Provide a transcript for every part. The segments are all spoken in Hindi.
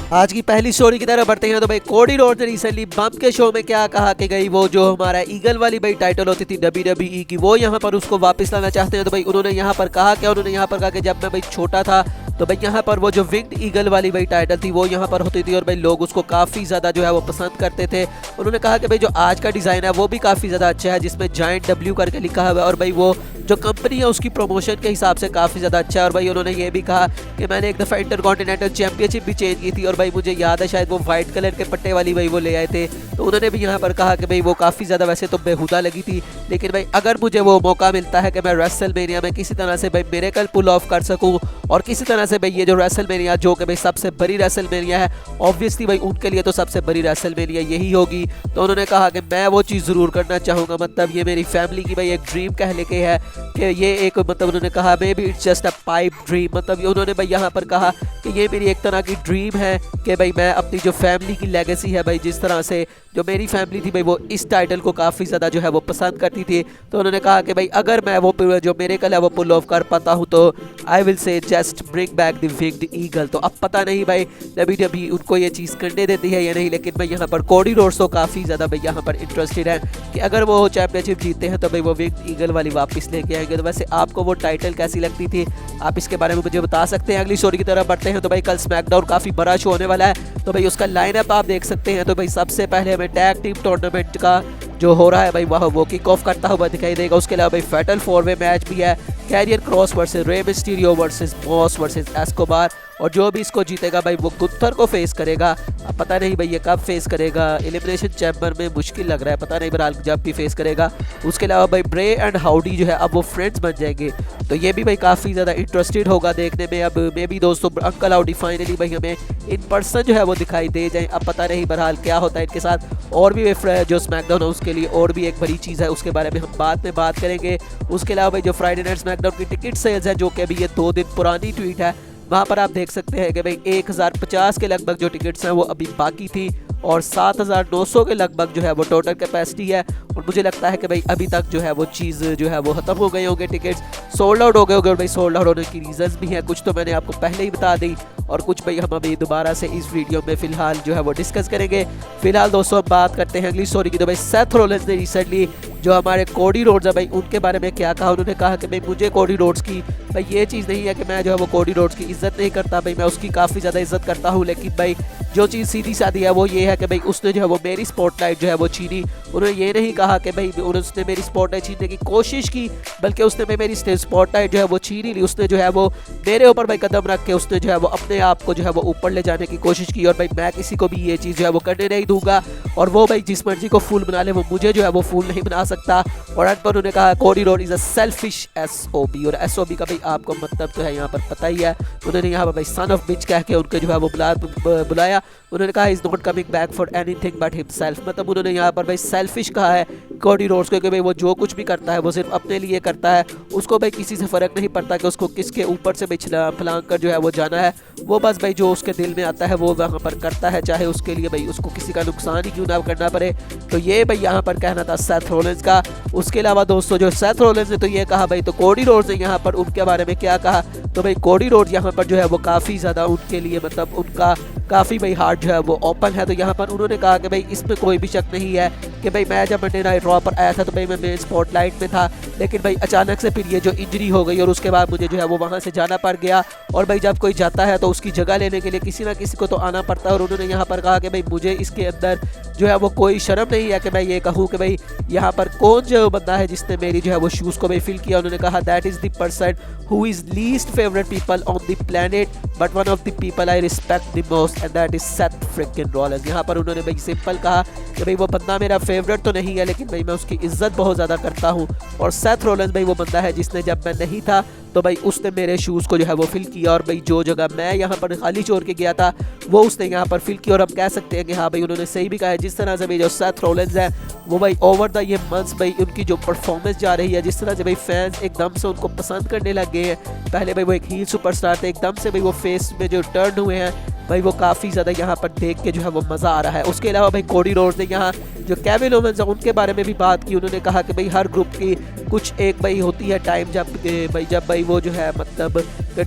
आज की पहली स्टोरी की तरफ बढ़ते हैं। तो भाई कोडी रोड्स ने रिसेंटली बम्प के शो में क्या कहा कि गई वो जो हमारा ईगल वाली भाई टाइटल होती थी WWE की, वो यहाँ पर उसको वापस लाना चाहते हैं। तो भाई उन्होंने यहाँ पर कहा कि जब मैं भाई छोटा था तो भाई यहाँ पर वो जो विंग्ड ईगल वाली भाई टाइटल थी वो यहाँ पर होती थी और भाई लोग उसको काफ़ी ज़्यादा जो है वो पसंद करते थे। उन्होंने कहा कि भाई जो आज का डिज़ाइन है वो भी काफ़ी ज़्यादा अच्छा है, जिसमें जायंट W करके लिखा हुआ है और भाई वो जो कंपनी है उसकी प्रमोशन के हिसाब से काफ़ी ज़्यादा अच्छा है। और भाई उन्होंने ये भी कहा कि मैंने एक दफ़ा इंटरकॉन्टिनेंटल चैंपियनशिप भी चेंज की थी और भाई मुझे याद है शायद वो वाइट कलर के पट्टे वाली भाई वो ले आए थे। तो उन्होंने भी यहाँ पर कहा कि भाई वो काफ़ी ज़्यादा वैसे तो बेहुदा लगी थी, लेकिन भाई अगर मुझे वो मौका मिलता है कि मैं रेसलमेनिया में किसी तरह से भाई मिरेकल पुल ऑफ कर सकूँ और किसी तरह से भाई ये जो रेसलमेनिया जो कि भाई सबसे बड़ी रेसलमेनिया है, ऑब्वियसली भाई उनके लिए तो सबसे बड़ी रेसलमेनिया यही होगी। तो उन्होंने कहा कि मैं वो चीज़ ज़रूर करना चाहूँगा, मतलब ये मेरी फैमिली की भाई एक ड्रीम कह लेके है कि ये एक मतलब उन्होंने कहा may be it's just a pipe dream, मतलब ये उन्होंने भाई यहाँ पर कहा कि ये मेरी एक तरह की ड्रीम है कि भाई मैं अपनी जो फैमिली की लेगेसी है भाई, जिस तरह से जो मेरी फैमिली थी भाई वो इस टाइटल को काफ़ी ज़्यादा जो है वो पसंद करती थी। तो उन्होंने कहा कि भाई अगर मैं वो जो मिरेकल है वो पुल ऑफ कर पाता हूँ तो I will say just bring back the winged eagle. तो अब पता नहीं भाई WWE उनको ये चीज़ करने देती है या नहीं, लेकिन भाई यहाँ पर कोडी रोड्स तो काफ़ी ज़्यादा भाई यहाँ पर इंटरेस्टेड है कि अगर वो चैंपियनशिप जीतते हैं तो भाई वो विंग्ड ईगल वाली वापस लेके आएंगे। तो वैसे आपको वो टाइटल कैसी लगती थी, आप इसके बारे में मुझे बता सकते हैं। अगली स्टोरी की तरफ बढ़ते हैं। तो भाई कल स्मैकडाउन काफ़ी बड़ा शो होने वाला है, तो भाई उसका लाइनअप आप देख सकते हैं। तो भाई सबसे पहले हमें टैग टीम टूर्नामेंट का जो हो रहा है भाई वह वो किक ऑफ करता हुआ दिखाई देगा। उसके अलावा भाई फैटल 4-वे मैच भी है, Karrion Kross versus Rey Mysterio versus Moss versus Escobar, और जो भी इसको जीतेगा भाई वो गुत्थर को फेस करेगा। अब पता नहीं भाई ये कब फेस करेगा, एलिमिनेशन चैम्बर में मुश्किल लग रहा है, पता नहीं बहरहाल जब भी फेस करेगा। उसके अलावा भाई ब्रे एंड हाउडी जो है अब वो फ्रेंड्स बन जाएंगे, तो ये भी भाई काफ़ी ज़्यादा इंटरेस्टेड होगा देखने में। अब मे भी दोस्तों अंकल हाउडी फाइनली भाई हमें इन पर्सन जो है वो दिखाई दे जाए। अब पता नहीं बहरहाल क्या होता है इनके साथ। और भी जो स्मैकडाउन है उसके लिए और भी एक बड़ी चीज़ है, उसके बारे में हम बाद में बात करेंगे। उसके अलावा भाई जो फ्राइडे नाइट स्मैकडाउन की टिकट सेल्स है जो कि अभी ये 2 दिन पुरानी ट्वीट है, वहाँ पर आप देख सकते हैं कि भाई 1050 के लगभग जो टिकट्स हैं वो अभी बाकी थी और 7900 के लगभग जो है वो टोटल कैपेसिटी है। और मुझे लगता है कि भाई अभी तक जो है वो चीज़ जो है वो ख़त्म हो गए होंगे, टिकट्स सोल्ड आउट हो गए होंगे। और भाई सोल्ड आउट होने की रीज़न्स भी हैं, कुछ तो मैंने आपको पहले ही बता दी और कुछ भाई हम अभी दोबारा से इस वीडियो में फ़िलहाल जो है वो डिस्कस करेंगे। फिलहाल दोस्तों हम बात करते हैं अगली स्टोरी की। तो भाई सेथ रोलिंस ने रिसेंटली जो हमारे कोडी रोड्स है भाई उनके बारे में क्या कहा। उन्होंने कहा कि भाई मुझे कोडी रोड्स की भाई ये चीज़ नहीं है कि मैं जो है वो कोडी रोड्स की इज़्ज़त नहीं करता, भाई मैं उसकी काफ़ी ज़्यादा इज़्ज़त करता हूँ, लेकिन भाई जो चीज़ सीधी सादी है वो ये है कि भाई उसने जो है वो मेरी स्पॉटलाइट जो है वो छीनी। उन्होंने ये नहीं कहा कि भाई उसने मेरी स्पॉटलाइट छीनने की कोशिश की, बल्कि उसने भाई मेरी स्पॉटलाइट जो है वो छीन ही ली। उसने जो है वो मेरे ऊपर भाई कदम रख के उसने जो है वो अपने आप को जो है वो ऊपर ले जाने की कोशिश की। और भाई मैं किसी को भी ये चीज़ जो है वो करने नहीं दूंगा, और वो भाई जिस मर्जी को फूल बना ले वो मुझे जो है वो फूल नहीं बना सकता। और अंत पर उन्होंने कहा कोडी road is a selfish SOB, और SOB का भाई आपको मतलब तो है यहाँ पर पता ही है। उन्होंने यहाँ पर भाई सन ऑफ बिच कह के उनके जो है वो बुलाया। उन्होंने कहा is not coming back for anything but himself, मतलब उन्होंने यहाँ पर भाई सेल्फिश कहा है कोडी रोड्स को कि भाई वो जो कुछ भी करता है वो सिर्फ अपने लिए करता है, उसको भाई किसी से फ़र्क नहीं पड़ता कि उसको किसके ऊपर से भाई फलांग कर जो है वो जाना है। वो बस भाई जो उसके दिल में आता है वो वहाँ पर करता है, चाहे उसके लिए भाई उसको किसी का नुकसान ही क्यों ना करना पड़े। तो ये भाई यहाँ पर कहना था सेथ रोलिंस का। उसके अलावा दोस्तों जो सेथ रोलिंस ने तो ये कहा भाई, तो कोडी रोड्स ने यहाँ पर उनके बारे में क्या कहा। तो भाई कोडी रोड्स यहाँ पर जो है वो काफ़ी ज़्यादा उनके लिए मतलब उनका काफ़ी भाई हार्ट जो है वो ओपन है। तो यहाँ पर उन्होंने कहा कि भाई इसमें कोई भी शक नहीं है कि भाई मैं जब मंडे नाइट रॉ पर आया था तो भाई मैं मेन स्पॉटलाइट में था, लेकिन भाई अचानक से फिर ये जो इंजरी हो गई और उसके बाद मुझे जो है वो वहाँ से जाना पड़ गया। और भाई जब कोई जाता है तो उसकी जगह लेने के लिए किसी ना किसी को तो आना पड़ता है। और उन्होंने यहाँ पर कहा कि भाई मुझे इसके अंदर जो है वो कोई शर्म नहीं है कि मैं ये कहूँ कि भाई यहाँ पर कौन जो बंदा है जिसने मेरी जो है वो शूज़ को भाई फिल किया। उन्होंने कहा that is the person who is least favourite people on the planet but one of the people I respect the most and that is Seth freaking Rollins. यहाँ पर उन्होंने भाई सिंपल कहा कि भाई वो बंदा मेरा फेवरेट तो नहीं है, लेकिन भाई मैं उसकी इज्जत बहुत ज़्यादा करता हूँ। और सेथ रोलिंस भाई वो बंदा है जिसने जब मैं नहीं था तो भाई उसने मेरे शूज़ को जो है वो फिल किया, और भाई जो जगह मैं यहाँ पर खाली छोड़ के गया था वो उसने यहाँ पर फिल किया। और अब कह सकते हैं कि हाँ भाई उन्होंने सही भी कहा है। जिस तरह से भाई जो सेथ रोलिंस है वो भाई ओवर द ये मंथ्स भाई उनकी जो परफॉर्मेंस जा रही है, जिस तरह से भाई फैंस एकदम से उनको पसंद करने लग गए हैं। पहले भाई वो एक हील सुपरस्टार थे, एकदम से भाई वो फेस में जो टर्न हुए हैं भाई वो काफ़ी ज़्यादा यहाँ पर देख के जो है वो मज़ा आ रहा है। उसके अलावा भाई कोडी रोड्स ने यहाँ जो केविन ओवेंस है उनके बारे में भी बात की। उन्होंने कहा कि भाई हर ग्रुप की कुछ एक भाई होती है टाइम जब भाई वो जो है मतलब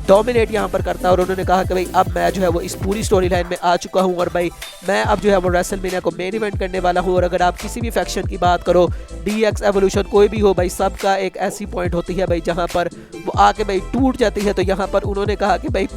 डोमिनेट यहाँ पर करता है। और उन्होंने कहा कि भाई अब मैं जो है वो इस पूरी स्टोरी लाइन में आ चुका हूँ और भाई मैं अब जो है वो रेसलमेनिया को मेन इवेंट करने वाला हूँ। और अगर आप किसी भी फैक्शन की बात करो, DX एवोल्यूशन कोई भी हो भाई, सबका एक ऐसी पॉइंट होती है भाई जहाँ पर वो आके भाई टूट जाती है। तो यहाँ पर उन्होंने कहा कि भाई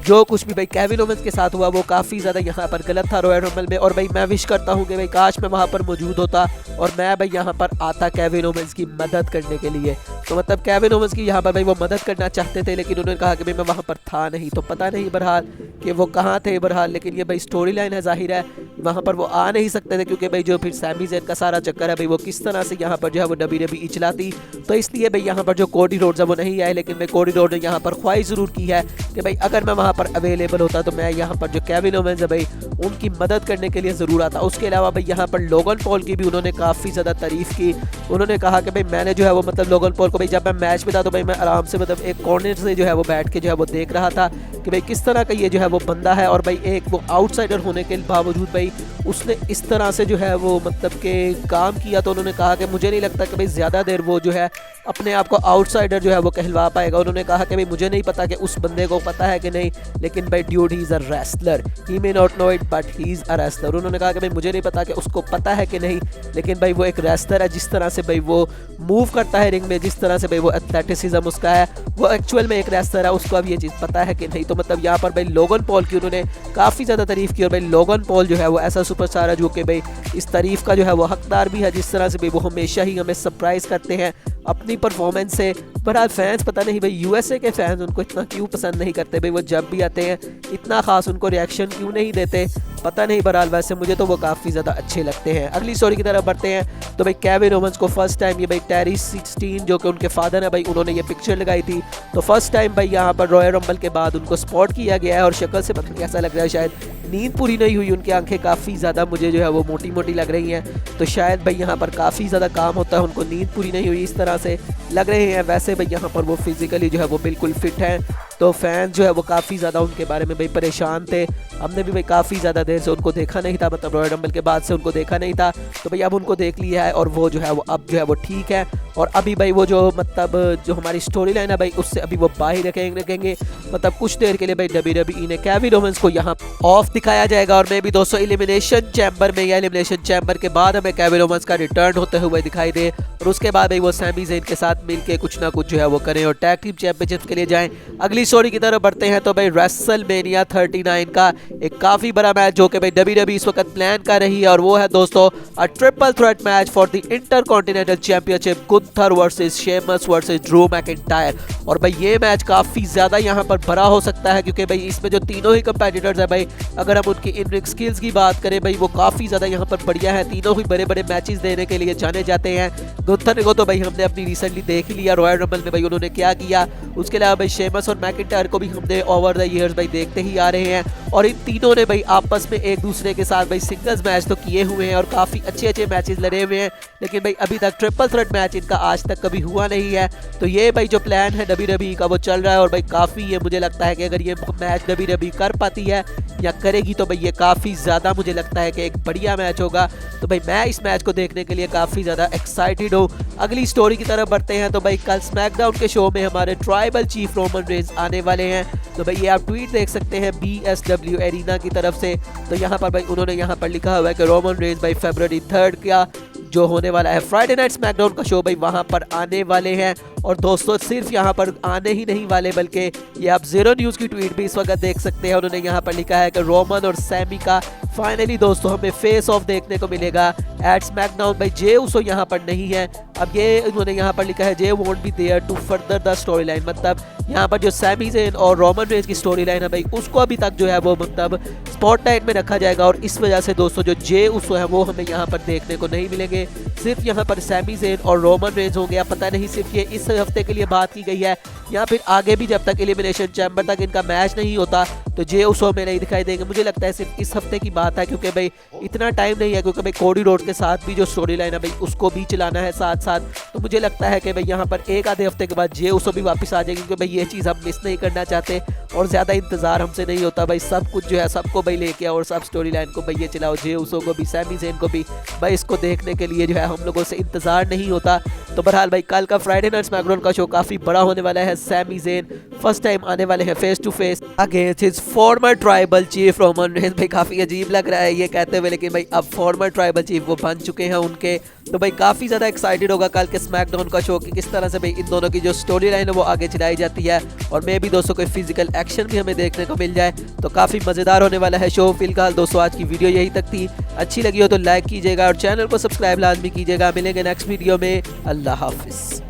जो कुछ भी भाई केविन ओवेंस के साथ हुआ वो काफ़ी ज़्यादा यहाँ पर गलत था रॉयल रंबल में। और भाई मैं विश करता हूँ कि भाई काश मैं वहाँ पर मौजूद होता और मैं भाई यहाँ पर आता केविन ओवेंस की मदद करने के लिए। तो मतलब केविन ओवेंस की यहाँ पर भाई वो मदद करना चाहते थे, लेकिन उन्होंने कहा कि भाई मैं वहाँ पर था नहीं। तो पता नहीं बहरहाल कि वो कहाँ थे बहरहाल, लेकिन ये भाई स्टोरी लाइन है, जाहिर है वहाँ पर वो आ नहीं सकते थे क्योंकि भाई जो फिर सैमी ज़ेन का सारा चक्कर है भाई वो किस तरह से यहाँ पर जो है वो WWE चलाती। तो इसलिए भाई यहाँ पर जो कोडी रोड्स है वो नहीं आए। लेकिन भाई कोडी रोड ने यहाँ पर ख्वाहिश ज़रूर की है कि भाई अगर मैं वहाँ पर अवेलेबल होता तो मैं यहाँ पर जो केविन ओवेंस है भाई उनकी मदद करने के लिए ज़रूर आता। उसके अलावा भाई यहाँ पर लोगन पॉल की भी उन्होंने काफ़ी ज़्यादा तारीफ़ की। उन्होंने कहा कि भाई मैंने जो है वो मतलब लोगन पॉल को भाई जब मैं मैच में था तो भाई मैं आराम से मतलब एक कॉर्नर से जो है वो बैठ के जो है वो देख रहा था कि भाई किस तरह का ये जो है वो बंदा है। और भाई एक वो आउटसाइडर होने के बावजूद भाई उसने इस तरह से जो है वो मतलब के काम किया। तो उन्होंने कहा कि मुझे नहीं लगता कि भाई ज़्यादा देर वो जो है अपने आप को आउटसाइडर जो है वो कहलवा पाएगा। उन्होंने कहा कि भाई मुझे नहीं पता कि उस बंदे को पता है कि नहीं, लेकिन भाई dude he is a wrestler, he may not know it but he is a wrestler. उन्होंने कहा कि भाई मुझे नहीं पता कि उसको पता है कि नहीं, लेकिन भाई वो एक रेसलर है। जिस तरह से भाई वो मूव करता है रिंग में, जिस तरह से भाई वो एथलेटिसिज्म उसका है, वो एक्चुअल में एक रेसलर है, उसको अब ये चीज़ पता है कि नहीं। तो मतलब यहाँ पर भाई लोगन पॉल की उन्होंने काफ़ी ज़्यादा तारीफ़ की। और भाई लोगन पॉल जो है वो ऐसा सुपरस्टार है जो कि भाई इस तारीफ़ का जो है वो हकदार भी है। जिस तरह से भाई वो हमेशा ही हमें सरप्राइज़ करते हैं अपनी परफॉर्मेंस से। बहरहाल फैंस पता नहीं भाई USA के फैंस उनको इतना क्यों पसंद नहीं करते भाई, वो जब भी आते हैं इतना खास उनको रिएक्शन क्यों नहीं देते पता नहीं। बहरहाल वैसे मुझे तो वो काफ़ी ज़्यादा अच्छे लगते हैं। अगली स्टोरी की तरफ बढ़ते हैं। तो भाई केविन ओवेंस को फर्स्ट टाइम ये भाई टेरी 16 जो कि उनके फादर है भाई उन्होंने ये पिक्चर लगाई थी। तो फर्स्ट टाइम भाई यहाँ पर रॉयल रंबल के बाद उनको स्पॉट किया गया है। और शक्ल से पता नहीं ऐसा लग रहा है शायद नींद पूरी नहीं हुई, उनकी आंखें काफ़ी ज़्यादा मुझे जो है वो मोटी मोटी लग रही हैं। तो शायद भाई यहाँ पर काफ़ी ज़्यादा काम होता है, उनको नींद पूरी नहीं हुई इस तरह से लग रहे हैं। वैसे भाई यहाँ पर वो फिज़िकली जो है वो बिल्कुल फिट हैं। तो फैंस जो है वो काफ़ी ज़्यादा उनके बारे में भाई परेशान थे। हमने भी भाई काफ़ी ज़्यादा देर से उनको देखा नहीं था, मतलब रॉयल रंबल के बाद से उनको देखा नहीं था। तो भाई अब उनको देख लिया है और वो जो है वो अब जो है वो ठीक है। और अभी भाई वो जो मतलब जो हमारी स्टोरी लाइन है भाई उससे अभी वो बाहर रखेंगे मतलब कुछ देर के लिए भाई WWE ने केविन ओवेंस को यहाँ ऑफ दिखाया जाएगा। और मैं भी दोस्तों एलिमिनेशन चैम्बर में या एलिमिनेशन चैम्बर के बाद हमें केविन ओवेंस का रिटर्न होते हुए दिखाई दे। और उसके बाद भाई वो सैमी ज़ेन के साथ मिलके कुछ ना कुछ जो है वो करें और टैग टीम चैंपियनशिप के लिए जाएं। अगली स्टोरी की तरफ बढ़ते हैं। तो भाई रेसलमेनिया 39 का एक काफ़ी बड़ा मैच जो कि भाई WWE इस वक्त प्लान कर रही है और वो है दोस्तों a triple threat match for the intercontinental championship, Gunther versus Sheamus versus Drew McIntyre. और भाई ये मैच काफ़ी ज़्यादा यहाँ पर बड़ा हो सकता है क्योंकि भाई इसमें जो तीनों ही कंपेटिटर्स है भाई अगर हम उनकी इन रिंग स्किल्स की बात करें भाई वो काफ़ी ज़्यादा यहाँ पर बढ़िया है। तीनों ही बड़े बड़े मैचेस देने के लिए जाने जाते हैं। गुंथर को तो भाई हमने अपनी रिसेंटली देख लिया रॉयल रंबल में भाई उन्होंने क्या किया। उसके अलावा भाई शेमस और मैकिंटायर को भी हमने ओवर द ईयर्स भाई देखते ही आ रहे हैं। और इन तीनों ने भाई आपस में एक दूसरे के साथ भाई सिंगल्स मैच तो किए हुए हैं और काफ़ी अच्छे अच्छे मैचेस लड़े हुए हैं, लेकिन भाई अभी तक ट्रिपल थ्रेट मैच इनका आज तक कभी हुआ नहीं है। तो ये भाई जो प्लान है WWE का वो चल रहा है और भाई काफ़ी ये मुझे लगता है कि अगर ये मैच WWE कर पाती है या करेगी तो भाई ये काफ़ी ज़्यादा मुझे लगता है कि एक बढ़िया मैच होगा। तो भाई मैं इस मैच को देखने के लिए काफ़ी ज़्यादा एक्साइटेड हूँ। अगली स्टोरी की तरफ बढ़ते हैं। तो भाई कल स्मैकडाउन के शो में हमारे ट्राइबल चीफ रोमन रेंज आने वाले हैं। तो भाई ये आप ट्वीट देख सकते हैं BSW एरिना की तरफ से। तो यहाँ पर भाई उन्होंने यहाँ पर लिखा हुआ है कि रोमन रेंज भाई February 3 का जो होने वाला है फ्राइडे नाइट स्मैकडाउन का शो भाई वहाँ पर आने वाले हैं। और दोस्तों सिर्फ यहाँ पर आने ही नहीं वाले बल्कि ये आप ज़ीरो न्यूज़ की ट्वीट भी इस वक्त देख सकते हैं। उन्होंने यहाँ पर लिखा है कि रोमन और सैमी का फाइनली दोस्तों हमें फेस ऑफ देखने को मिलेगा एट स्मैकडाउन। भाई जे उसो यहाँ पर नहीं है। अब ये उन्होंने यहाँ पर लिखा है they won't be there to further the story line, मतलब यहाँ पर जो सैमी ज़ेन और रोमन रेंज की स्टोरी लाइन है भाई उसको अभी तक जो है वो मतलब स्पॉटलाइट में रखा जाएगा। और इस वजह से दोस्तों जो जे उसो है वो हमें यहाँ पर देखने को नहीं मिलेंगे, सिर्फ यहाँ पर सैमी ज़ेन और रोमन रेंज होंगे। अब पता नहीं सिर्फ ये इस हफ्ते के लिए बात की गई है या फिर आगे भी जब तक एलिमिनेशन चैम्बर तक इनका मैच नहीं होता तो जे उसो में नहीं दिखाई देंगे। मुझे लगता है सिर्फ इस हफ्ते की बात है, क्योंकि भाई इतना टाइम नहीं है, क्योंकि भाई कोडी रोड्स के साथ भी जो स्टोरी लाइन है भाई उसको भी चलाना है साथ साथ। तो मुझे लगता है कि भाई यहाँ पर एक आधे हफ्ते के बाद जे उसो भी वापस आ जाएगी, क्योंकि भाई ये चीज़ हम मिस नहीं करना चाहते और ज़्यादा इंतजार हमसे नहीं होता भाई। सब कुछ जो है सबको भाई लेके आओ और सब स्टोरी लाइन को भाई ये चलाओ, जे उसो को भी, सैमी ज़ेन को भी भाई इसको देखने के लिए जो है हम लोगों से इंतजार नहीं होता। तो बहरहाल भाई कल का फ्राइडे नाइट स्मैकडाउन का शो काफ़ी बड़ा होने वाला है। सैमी ज़ेन फर्स्ट टाइम आने वाले हैं face to face against his former tribal chief Roman Reigns. भाई काफ़ी अजीब लग रहा है ये कहते हुए, लेकिन भाई अब फॉर्मर ट्राइबल चीफ वो बन चुके हैं उनके। तो भाई काफ़ी ज़्यादा एक्साइटेड होगा कल के स्मैकडाउन का शो कि किस तरह से भाई इन दोनों की जो स्टोरी लाइन है वो आगे चलाई जाती है और मे भी दोस्तों कोई फिजिकल एक्शन भी हमें देखने को मिल जाए। तो काफ़ी मज़ेदार होने वाला है शो। फिलहाल दोस्तों आज की वीडियो यही तक थी, अच्छी लगी हो तो लाइक कीजिएगा और चैनल को सब्सक्राइब लाजमी कीजिएगा। मिलेंगे नेक्स्ट वीडियो में, अल्लाह हाफिज़।